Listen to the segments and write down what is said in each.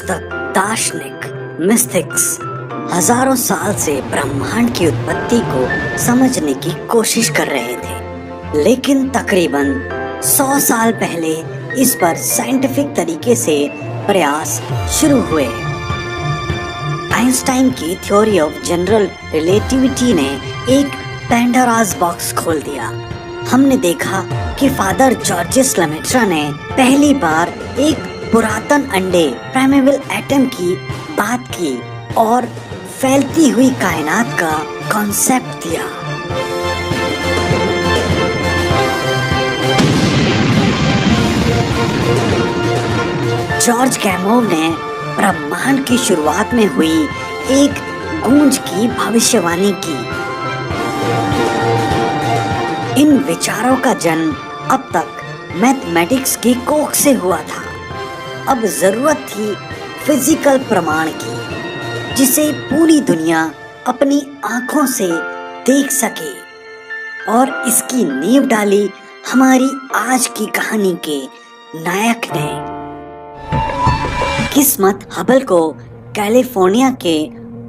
तक दार्शनिक मिस्टिक्स हजारों साल से ब्रह्मांड की उत्पत्ति को समझने की कोशिश कर रहे थे, लेकिन तकरीबन 100 साल पहले इस पर साइंटिफिक तरीके से प्रयास शुरू हुए। आइंस्टाइन की थ्योरी ऑफ जनरल रिलेटिविटी ने एक पैंडोरास बॉक्स खोल दिया। हमने देखा कि फादर जॉर्जेस लेमेट्रा ने पहली बार एक पुरातन अंडे प्राइमेबल एटम की बात की और फैलती हुई कायनात का कॉन्सेप्ट दिया। जॉर्ज गैमोव ने ब्रह्मांड की शुरुआत में हुई एक गूंज की भविष्यवाणी की। इन विचारों का जन्म अब तक मैथमेटिक्स की कोख से हुआ था। अब जरूरत थी फिजिकल प्रमाण की, जिसे पूरी दुनिया अपनी आंखों से देख सके, और इसकी नींव डाली हमारी आज की कहानी के नायक ने। किस्मत हबल को कैलिफोर्निया के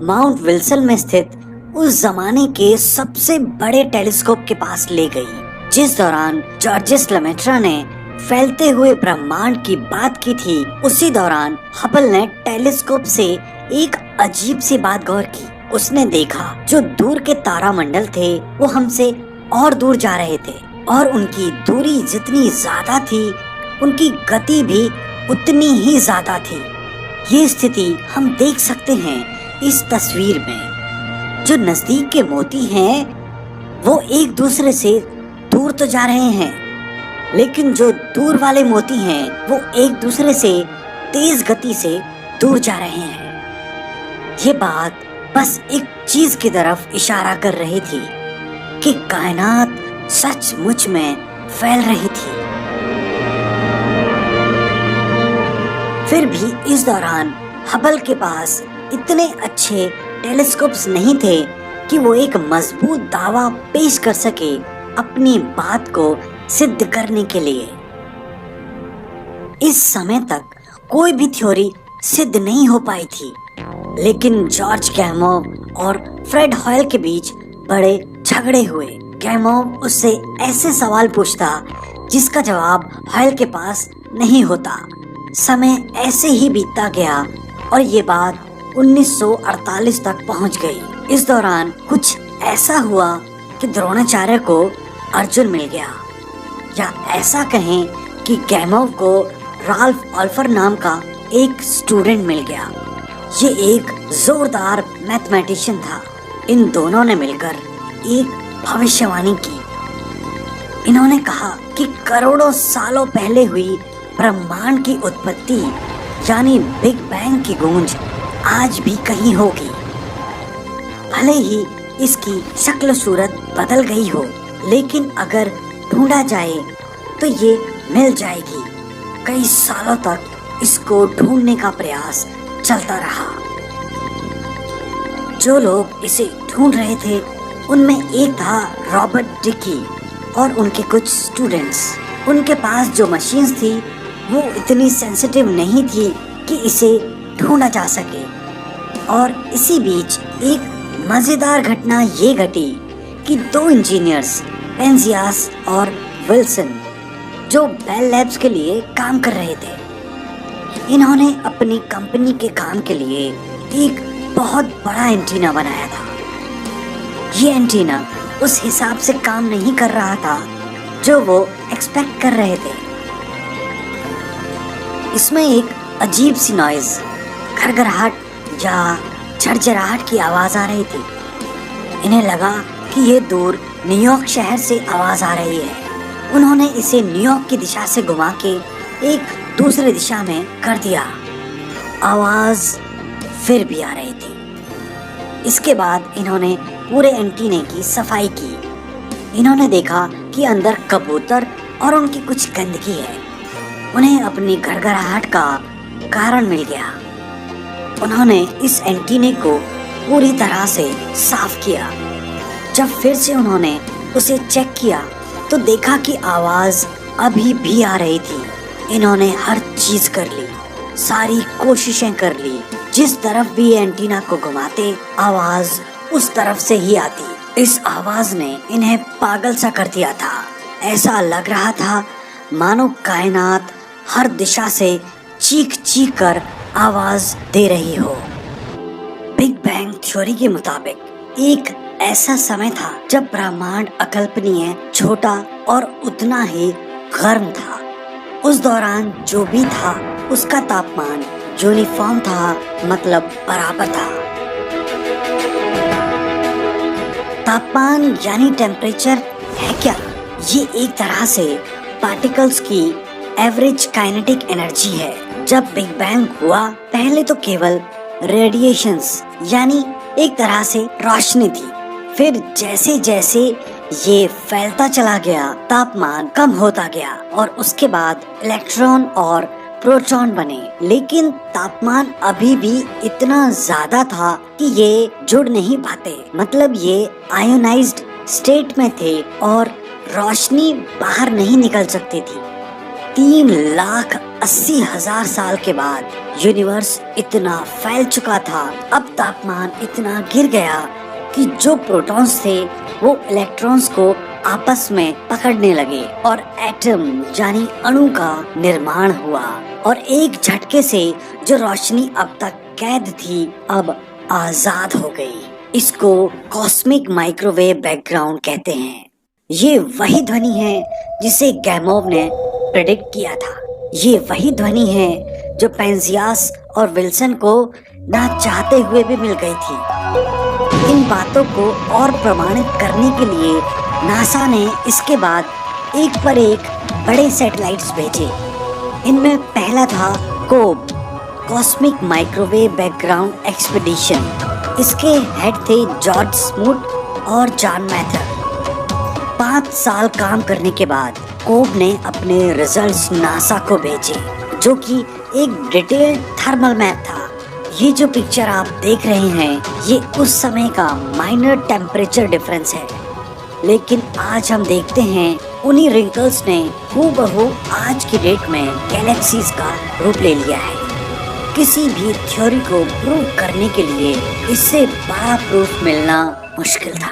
माउंट विल्सन में स्थित उस जमाने के सबसे बड़े टेलीस्कोप के पास ले गई। जिस दौरान जॉर्जेस लेमेट्रा ने फैलते हुए ब्रह्मांड की बात की थी, उसी दौरान हबल ने टेलीस्कोप से एक अजीब सी बात गौर की। उसने देखा जो दूर के तारामंडल थे वो हमसे और दूर जा रहे थे, और उनकी दूरी जितनी ज्यादा थी उनकी गति भी उतनी ही ज्यादा थी। ये स्थिति हम देख सकते हैं इस तस्वीर में। जो नजदीक के मोती हैं वो एक दूसरे से दूर तो जा रहे हैं, लेकिन जो दूर वाले मोती हैं वो एक दूसरे से तेज गति से दूर जा रहे हैं। ये बात बस एक चीज की तरफ इशारा कर रही थी कि कायनात सचमुच में फैल रही थी। फिर भी इस दौरान हबल के पास इतने अच्छे टेलीस्कोप्स नहीं थे कि वो एक मजबूत दावा पेश कर सके अपनी बात को सिद्ध करने के लिए। इस समय तक कोई भी थ्योरी सिद्ध नहीं हो पाई थी, लेकिन जॉर्ज गैमोव और फ्रेड हॉयल के बीच बड़े झगड़े हुए। गैमोव उससे ऐसे सवाल पूछता जिसका जवाब हॉयल के पास नहीं होता। समय ऐसे ही बीतता गया और ये बात 1948 तक पहुंच गई। इस दौरान कुछ ऐसा हुआ कि द्रोणाचार्य को अर्जुन मिल गया, या ऐसा कहें कि गैमोव को राल्फ ऑल्फर नाम का एक स्टूडेंट मिल गया। ये एक जोरदार मैथमेटिशियन था। इन दोनों ने मिलकर एक भविष्यवाणी की। इन्होंने कहा कि करोड़ों सालों पहले हुई ब्रह्मांड की उत्पत्ति यानी बिग बैंग की गूंज आज भी कहीं होगी। भले ही इसकी शक्ल सूरत बदल गई हो, लेकिन अगर ढूंढा जाए तो ये मिल जाएगी। कई सालों तक इसको ढूंढने का प्रयास चलता रहा। जो लोग इसे ढूंढ रहे थे उनमें एक था रॉबर्ट डिकी और उनके कुछ स्टूडेंट्स। उनके पास जो मशीन्स थी वो इतनी सेंसिटिव नहीं थी कि इसे ढूंढा जा सके। और इसी बीच एक मजेदार घटना ये घटी कि दो इंजीनियर्स पेंजियास और विल्सन, जो बेल लैब्स के लिए काम कर रहे थे, इन्होंने अपनी कंपनी के काम के लिए एक बहुत बड़ा एंटीना बनाया था। ये एंटीना उस हिसाब से काम नहीं कर रहा था जो वो एक्सपेक्ट कर रहे थे। इसमें एक अजीब सी नॉइज, खरखराहट या झरझराहट की आवाज आ रही थी। इन्हें लगा कि ये दूर न्यूयॉर्क शहर से आवाज आ रही है। उन्होंने इसे न्यूयॉर्क की दिशा से घुमा के एक दूसरी दिशा में कर दिया। आवाज फिर भी आ रही थी। इसके बाद इन्होंने पूरे एंटीने की सफाई की। इन्होंने देखा कि अंदर कबूतर और उनकी कुछ गंदगी है। उन्हें अपनी घरघराहट का कारण मिल गया। उन्होंने इस एंटीने को पूरी तरह से साफ किया। जब फिर से उन्होंने उसे चेक किया तो देखा कि आवाज अभी भी आ रही थी। इन्होंने हर चीज कर ली, सारी कोशिशें कर ली। जिस तरफ भी एंटीना को घुमाते आवाज उस तरफ से ही आती। इस आवाज ने इन्हें पागल सा कर दिया था। ऐसा लग रहा था मानो कायनात हर दिशा से चीख चीख कर आवाज दे रही हो। बिग बैंग थ्योरी के मुताबिक एक ऐसा समय था जब ब्रह्मांड अकल्पनीय छोटा और उतना ही गर्म था। उस दौरान जो भी था उसका तापमान यूनिफॉर्म था, मतलब बराबर था। तापमान यानी टेम्परेचर है क्या? ये एक तरह से पार्टिकल्स की एवरेज काइनेटिक एनर्जी है। जब बिग बैंग हुआ पहले तो केवल रेडिएशंस यानी एक तरह से रोशनी थी। फिर जैसे जैसे ये फैलता चला गया तापमान कम होता गया और उसके बाद इलेक्ट्रॉन और प्रोटॉन बने। लेकिन तापमान अभी भी इतना ज्यादा था कि ये जुड़ नहीं पाते, मतलब ये आयोनाइज्ड स्टेट में थे और रोशनी बाहर नहीं निकल सकती थी। 3,80,000 साल के बाद यूनिवर्स इतना फैल चुका था। अब तापमान इतना गिर गया कि जो प्रोटॉन्स थे वो इलेक्ट्रॉन्स को आपस में पकड़ने लगे और एटम यानी अणु का निर्माण हुआ और एक झटके से जो रोशनी अब तक कैद थी अब आजाद हो गई। इसको कॉस्मिक माइक्रोवेव बैकग्राउंड कहते हैं। ये वही ध्वनि है जिसे गैमोव ने प्रेडिक्ट किया था। ये वही ध्वनि है जो पेंजियास और विल्सन को ना चाहते हुए भी मिल गई थी। इन बातों को और प्रमाणित करने के लिए नासा ने इसके बाद एक पर एक बड़े सैटेलाइट्स भेजे। इनमें पहला था कोब, कॉस्मिक माइक्रोवेव बैकग्राउंड एक्सपीडिशन। इसके हेड थे जॉर्ज स्मूट और जॉन मैथर। 5 साल काम करने के बाद कोब ने अपने रिजल्ट्स नासा को भेजे, जो कि एक डिटेल्ड थर्मल मैप था। ये जो पिक्चर आप देख रहे हैं ये उस समय का माइनर टेम्परेचर डिफरेंस है, लेकिन आज हम देखते हैं उन्हीं रिंकल्स ने हूबहू आज की डेट में गैलेक्सीज का रूप ले लिया है। किसी भी थ्योरी को प्रूव करने के लिए इससे बड़ा प्रूफ मिलना मुश्किल था।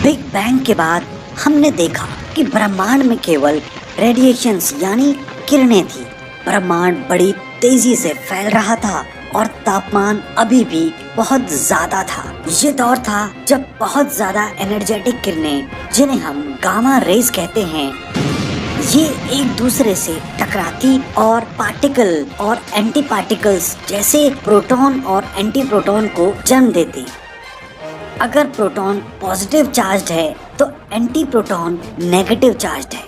बिग बैंग के बाद हमने देखा कि ब्रह्मांड में केवल रेडिएशंस यानी किरणें थी। ब्रह्मांड बड़ी तेजी से फैल रहा था और तापमान अभी भी बहुत ज्यादा था। ये दौर था जब बहुत ज्यादा एनर्जेटिक किरणें, जिन्हें हम गामा रेज कहते हैं, ये एक दूसरे से टकराती और पार्टिकल और एंटी पार्टिकल्स जैसे प्रोटॉन और एंटी प्रोटॉन को जन्म देती। अगर प्रोटॉन पॉजिटिव चार्ज है तो एंटी प्रोटॉन नेगेटिव चार्ज है।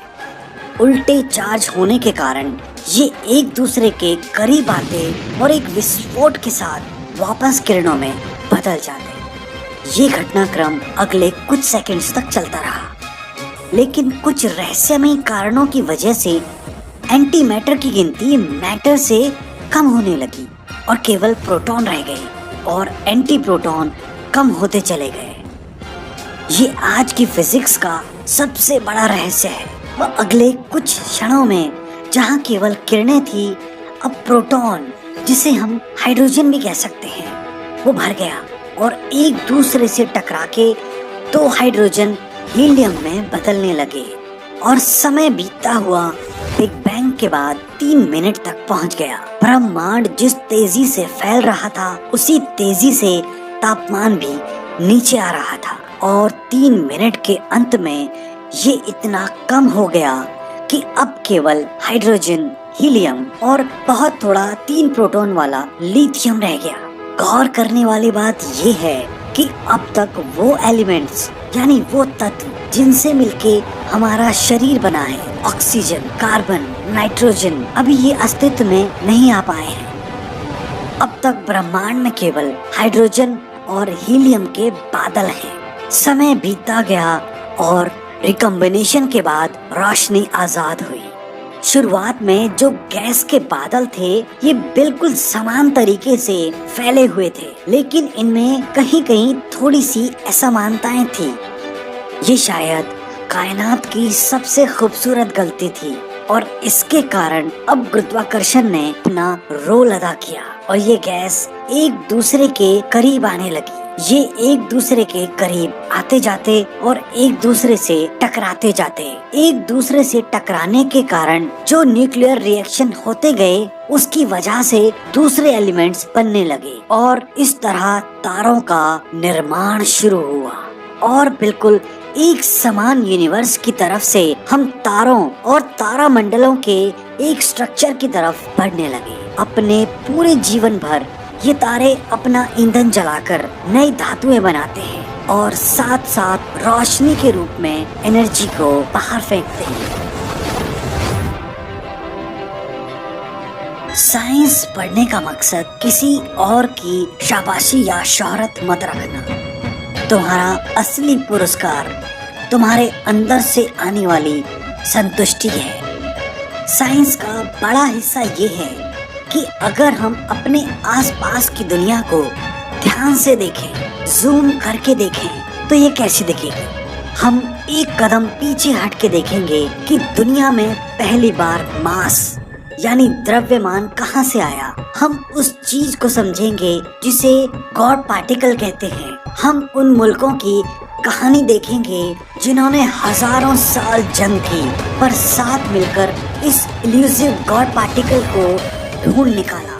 उल्टे चार्ज होने के कारण ये एक दूसरे के करीब आते और एक विस्फोट के साथ वापस किरणों में बदल जाते। ये घटनाक्रम अगले कुछ सेकंड्स तक चलता रहा, लेकिन कुछ रहस्यमयी कारणों की वजह से एंटी मैटर की गिनती मैटर से कम होने लगी और केवल प्रोटॉन रह गए और एंटी प्रोटॉन कम होते चले गए। ये आज की फिजिक्स का सबसे बड़ा रहस्य है। वह अगले कुछ क्षणों में जहाँ केवल किरणें थी, अब प्रोटॉन, जिसे हम हाइड्रोजन भी कह सकते हैं, वो भर गया और एक दूसरे से टकरा के 2 हाइड्रोजन हीलियम में बदलने लगे और समय बीतता हुआ बिग बैंग के बाद 3 मिनट तक पहुंच गया। ब्रह्मांड जिस तेजी से फैल रहा था उसी तेजी से तापमान भी नीचे आ रहा था और 3 मिनट के अंत में ये इतना कम हो गया कि अब केवल हाइड्रोजन, हीलियम और बहुत थोड़ा 3 प्रोटॉन वाला लिथियम रह गया। गौर करने वाली बात ये है कि अब तक वो एलिमेंट्स यानी वो तत्व जिनसे मिलके हमारा शरीर बना है, ऑक्सीजन, कार्बन, नाइट्रोजन, अभी ये अस्तित्व में नहीं आ पाए हैं। अब तक ब्रह्मांड में केवल हाइड्रोजन और हीलियम के बादल हैं। समय बीतता गया और रिकम्बिनेशन के बाद रोशनी आजाद हुई। शुरुआत में जो गैस के बादल थे ये बिल्कुल समान तरीके से फैले हुए थे, लेकिन इनमें कहीं कहीं थोड़ी सी असमानताएं थी। ये शायद कायनात की सबसे खूबसूरत गलती थी और इसके कारण अब गुरुत्वाकर्षण ने अपना रोल अदा किया और ये गैस एक दूसरे के करीब आने लगी। ये एक दूसरे के करीब आते जाते और एक दूसरे से टकराते जाते। एक दूसरे से टकराने के कारण जो न्यूक्लियर रिएक्शन होते गए उसकी वजह से दूसरे एलिमेंट्स बनने लगे और इस तरह तारों का निर्माण शुरू हुआ और बिल्कुल एक समान यूनिवर्स की तरफ से हम तारों और तारामंडलों के एक स्ट्रक्चर की तरफ बढ़ने लगे। अपने पूरे जीवन भर ये तारे अपना ईंधन जलाकर नई धातुएं बनाते हैं और साथ साथ रोशनी के रूप में एनर्जी को बाहर फेंकते हैं। साइंस पढ़ने का मकसद किसी और की शाबाशी या शोहरत मत रखना। तुम्हारा असली पुरस्कार तुम्हारे अंदर से आने वाली संतुष्टि है। साइंस का बड़ा हिस्सा ये है कि अगर हम अपने आसपास की दुनिया को ध्यान से देखें, जूम करके देखें, तो ये कैसी दिखेगी। हम एक कदम पीछे हट के देखेंगे कि दुनिया में पहली बार मास यानी द्रव्यमान कहाँ से आया। हम उस चीज को समझेंगे जिसे गॉड पार्टिकल कहते हैं। हम उन मुल्कों की कहानी देखेंगे जिन्होंने हजारों साल जंग की पर साथ मिलकर इस इल्यूसिव गॉड पार्टिकल को ढूंढ निकाला।